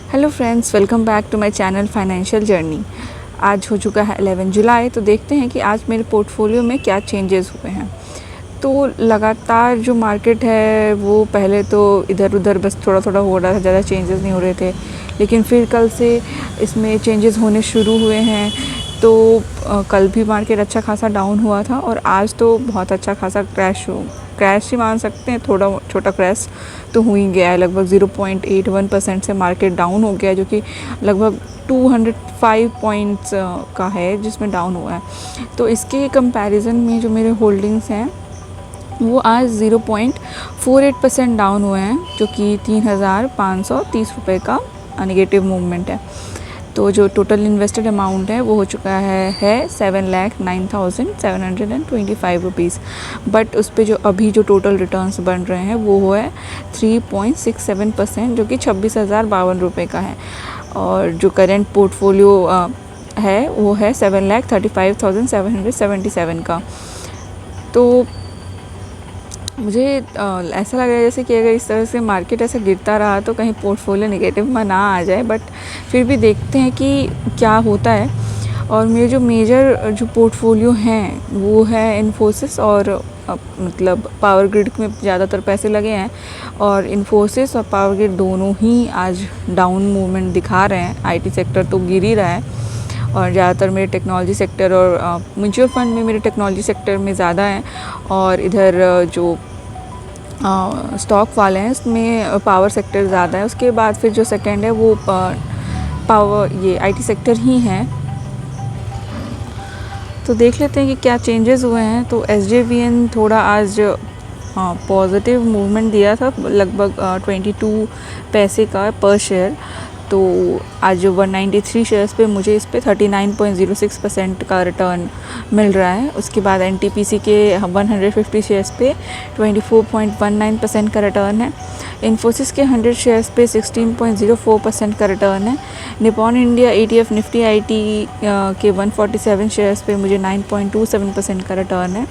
Hello friends, welcome back to my channel financial journey. आज हो चुका है 11 जुलाई, तो देखते हैं कि आज मेरे पोर्टफोलियो में क्या चेंजेस हुए हैं। तो लगातार जो मार्केट है वो पहले तो इधर उधर बस थोड़ा थोड़ा हो रहा था, ज़्यादा चेंजेस नहीं हो रहे थे, लेकिन फिर कल से इसमें चेंजेस होने शुरू हुए हैं। तो कल भी मार्केट अच्छा खासा डाउन हुआ था और आज तो बहुत अच्छा खासा क्रैश ही मान सकते हैं, थोड़ा छोटा क्रैश तो हो ही गया है। लगभग 0.81% से मार्केट डाउन हो गया है, जो कि लगभग 205 पॉइंट्स का है जिसमें डाउन हुआ है। तो इसके कंपैरिजन में जो मेरे होल्डिंग्स हैं वो आज 0.48% डाउन हुए हैं, जो कि 3,530 रुपये का नेगेटिव मूवमेंट है। तो जो टोटल इन्वेस्टेड अमाउंट है वो हो चुका है 7,09,725 रुपीज़। बट उस पर जो अभी जो टोटल रिटर्न्स बन रहे हैं वो है 3.67%, जो कि 26,052 रुपये का है। और जो करेंट पोर्टफोलियो है वो है 7,35,777 का। तो मुझे ऐसा लग रहा है जैसे कि अगर इस तरह से मार्केट ऐसा गिरता रहा तो कहीं पोर्टफोलियो नेगेटिव में ना आ जाए, बट फिर भी देखते हैं कि क्या होता है। और मेरे जो मेजर जो पोर्टफोलियो हैं वो है इन्फोसिस और मतलब पावर ग्रिड में ज़्यादातर पैसे लगे हैं, और इन्फोसिस और पावर ग्रिड दोनों ही आज डाउन मूवमेंट दिखा रहे हैं। आईटी सेक्टर तो गिर ही रहा है और ज़्यादातर मेरे टेक्नोलॉजी सेक्टर और म्यूचुअल फंड में मेरे टेक्नोलॉजी सेक्टर में ज़्यादा हैं, और इधर जो स्टॉक वाले हैं इसमें पावर सेक्टर ज़्यादा है। उसके बाद फिर जो सेकंड है वो ये आईटी सेक्टर ही है। तो देख लेते हैं कि क्या चेंजेस हुए हैं। तो SJVN थोड़ा आज पॉजिटिव मूवमेंट दिया था, लगभग 22 पैसे का पर शेयर। तो आज 193 शेयर्स पे मुझे इस पे 39.06% का रिटर्न मिल रहा है। उसके बाद NTPC के 150 शेयर्स पे 24.19% का रिटर्न है। इन्फोसिस के 100 शेयर्स पे 16.04% का रिटर्न है। Nippon India ETF Nifty IT के 147 शेयर्स पे मुझे 9.27% का रिटर्न है।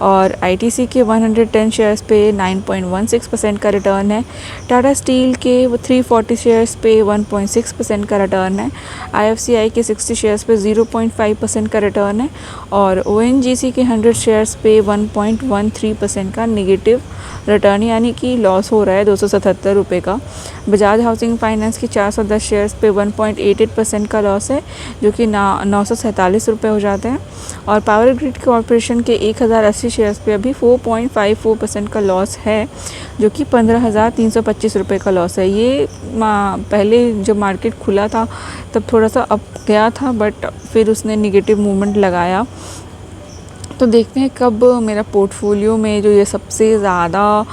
और ITC के 110 शेयर्स पे 9.16% का रिटर्न है। टाटा स्टील के 340 शेयर्स पे 1.6% का रिटर्न है। IFCI के 60 शेयर्स पे 0.5% का रिटर्न है। और ONGC के 100 शेयर्स पे 1.13% का नेगेटिव रिटर्न, यानी कि लॉस हो रहा है 277 रुपये का। बजाज हाउसिंग फाइनेंस की 410 शेयर्स पे 1.88% का लॉस है, जो कि 947 रुपये हो जाते हैं। और पावर ग्रिड कॉरपोरेशन के 1080 शेयर्स पे अभी 4.54% का लॉस है, जो कि 15,325 रुपये का लॉस है। ये पहले जब मार्केट खुला था तब थोड़ा सा अप गया था, बट फिर उसने निगेटिव मूवमेंट लगाया। तो देखते हैं कब मेरा पोर्टफोलियो में जो ये सबसे ज़्यादा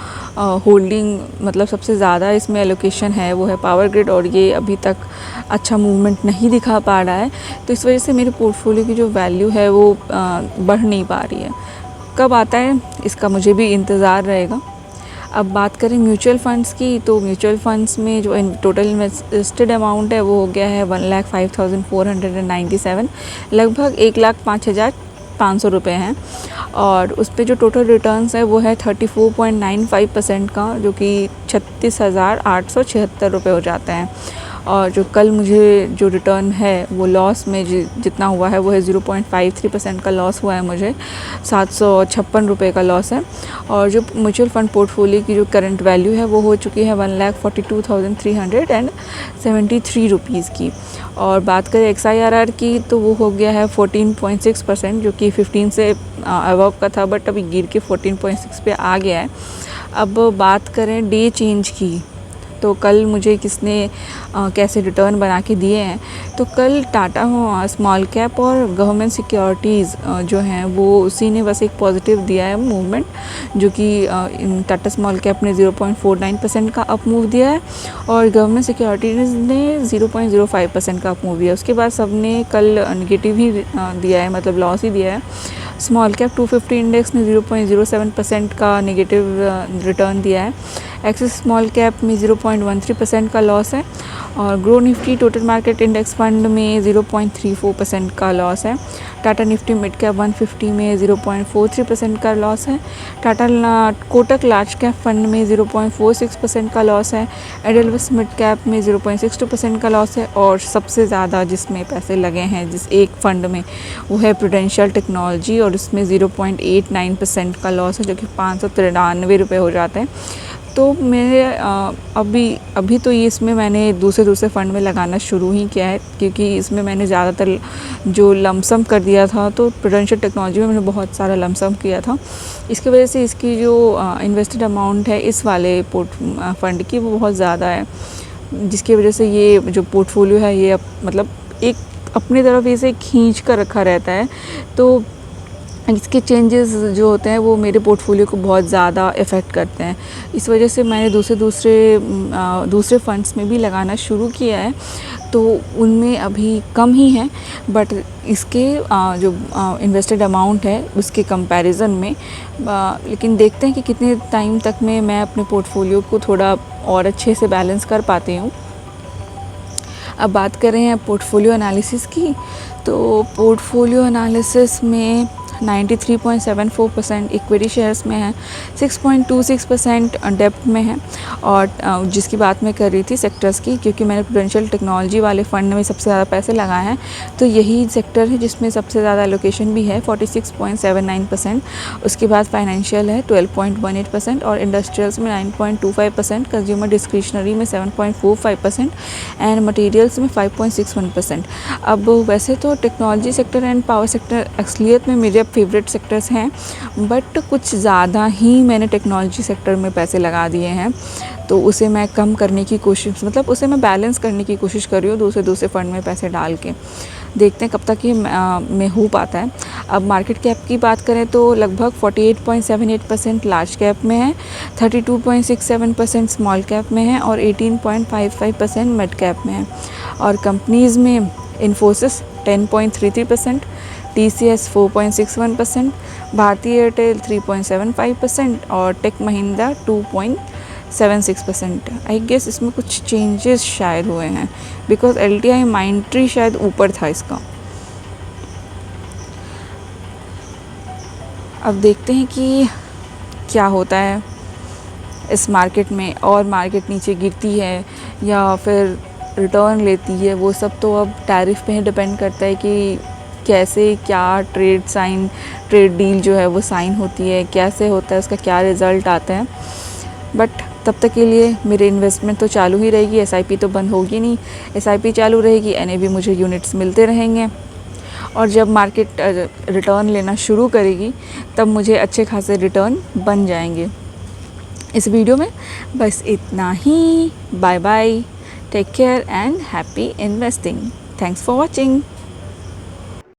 होल्डिंग, मतलब सबसे ज़्यादा इसमें एलोकेशन है वो है पावर ग्रिड, और ये अभी तक अच्छा मूवमेंट नहीं दिखा पा रहा है। तो इस वजह से मेरे पोर्टफोलियो की जो वैल्यू है वो बढ़ नहीं पा रही है। कब आता है इसका मुझे भी इंतज़ार रहेगा। अब बात करें म्यूचुअल फ़ंड्स की, तो म्यूचुअल फ़ंड्स में जो टोटल इन्वेस्टेड अमाउंट है वो हो गया है 1,05,497, लगभग 1,05,500 रुपये हैं। और उस पे जो टोटल रिटर्न्स है वो है 34.95% का, जो कि 36,876 रुपये हो जाते हैं। और जो कल मुझे जो रिटर्न है वो लॉस में जितना हुआ है वो है 0.53% का लॉस हुआ है मुझे, 756 रुपये का लॉस है। और जो म्यूचुअल फ़ंड पोर्टफोलियो की जो करंट वैल्यू है वो हो चुकी है 1,42,373 रुपीज़ की। और बात करें XIRR की तो वो हो गया है 14.6%, जो कि 15 से अबव का था, बट अभी गिर के 14.6 पे आ गया है। अब बात करें डे चेंज की, तो कल मुझे किसने कैसे रिटर्न बना के दिए हैं। तो कल टाटा स्मॉल कैप और गवर्नमेंट सिक्योरिटीज़ जो हैं वो उसी ने बस एक पॉजिटिव दिया है मूवमेंट, जो कि टाटा स्मॉल कैप ने 0.49% का अप मूव दिया है, और गवर्नमेंट सिक्योरिटीज़ ने 0.05% का अप मूव दिया है। उसके बाद सब ने कल निगेटिव ही दिया है, मतलब लॉस ही दिया है। स्मॉल कैप 250 इंडेक्स ने 0.07% का नेगेटिव रिटर्न दिया है। एक्सिस स्मॉल कैप में 0.13% का लॉस है। और grow Nifty total market index fund में 0.34% का लॉस है। टाटा निफ्टी मिड कैप 150 में 0.43% का लॉस है। Tata Kotak large cap fund में 0.46% का लॉस है। एडलविस मिड कैप में 0.62% का लॉस है। और सबसे ज़्यादा जिसमें पैसे लगे हैं जिस एक फ़ंड में, वो है प्रूडेंशियल टेक्नोलॉजी, और इसमें 0.89% का लॉस है, जो कि 593 रुपये हो जाते हैं। तो मेरे अभी तो ये इसमें मैंने दूसरे फ़ंड में लगाना शुरू ही किया है, क्योंकि इसमें मैंने ज़्यादातर जो लमसम कर दिया था, तो प्रूडेंशियल टेक्नोलॉजी में मैंने बहुत सारा लमसम किया था। इसकी वजह से इसकी जो इन्वेस्टेड अमाउंट है इस वाले फ़ंड की, वो बहुत ज़्यादा है, जिसकी वजह से ये जो पोर्टफोलियो है ये मतलब एक अपनी तरफ इसे खींच कर रखा रहता है। तो इसके चेंजेस जो होते हैं वो मेरे पोर्टफोलियो को बहुत ज़्यादा इफ़ेक्ट करते हैं। इस वजह से मैंने दूसरे फंड्स में भी लगाना शुरू किया है, तो उनमें अभी कम ही है, बट इसके जो इन्वेस्टेड अमाउंट है उसके कंपैरिजन में, लेकिन देखते हैं कि कितने टाइम तक में मैं अपने पोर्टफोलियो को थोड़ा और अच्छे से बैलेंस कर पाती हूँ। अब बात कर रहे हैं पोर्टफोलियो एनालिसिस की, तो पोर्टफोलियो एनालिसिस में 93.74% इक्विटी शेयर्स में है, 6.26% डेप्ट में है। और जिसकी बात मैं कर रही थी सेक्टर्स की, क्योंकि मैंने प्रूडेंशियल टेक्नोलॉजी वाले फ़ंड में सबसे ज़्यादा पैसे लगाए हैं, तो यही सेक्टर है जिसमें सबसे ज़्यादा एलोकेशन भी है, 46.79%। उसके बाद फाइनेंशियल है 12.18%, और इंडस्ट्रियल्स में 9.25%, कंज्यूमर डिस्क्रिशनरी में 7.45% एंड मटेरियल्स में 5.61%। अब वैसे तो technology sector and power sector असलियत में मेरे फेवरेट सेक्टर्स हैं, बट कुछ ज़्यादा ही मैंने टेक्नोलॉजी सेक्टर में पैसे लगा दिए हैं, तो उसे मैं कम करने की कोशिश, मतलब उसे मैं बैलेंस करने की कोशिश कर रही हूँ दूसरे फ़ंड में पैसे डाल के। देखते हैं कब तक ये में हो पाता है। अब मार्केट कैप की बात करें तो लगभग 48.78% लार्ज कैप में है, 32.67% स्मॉल कैप में है, और 18.55% मिड कैप में है। और कंपनीज़ में इन्फोसिस 10.33%, TCS 4.61%, भारती एयरटेल 3.75% और टेक महिंद्रा 2.76%। आई गेस इसमें कुछ चेंजेस शायद हुए हैं, बिकॉज LTI माइंट्री शायद ऊपर था इसका। अब देखते हैं कि क्या होता है इस मार्केट में, और मार्केट नीचे गिरती है या फिर रिटर्न लेती है, वो सब तो अब टैरिफ पे डिपेंड करता है कि कैसे क्या ट्रेड डील जो है वो साइन होती है, कैसे होता है, उसका क्या रिज़ल्ट आता है। बट तब तक के लिए मेरे इन्वेस्टमेंट तो चालू ही रहेगी, SIP तो बंद होगी नहीं, SIP चालू रहेगी, NAV मुझे यूनिट्स मिलते रहेंगे, और जब मार्केट रिटर्न लेना शुरू करेगी तब मुझे अच्छे खासे रिटर्न बन जाएंगे। इस वीडियो में बस इतना ही। Bye bye, take care and happy investing. Thanks for watching.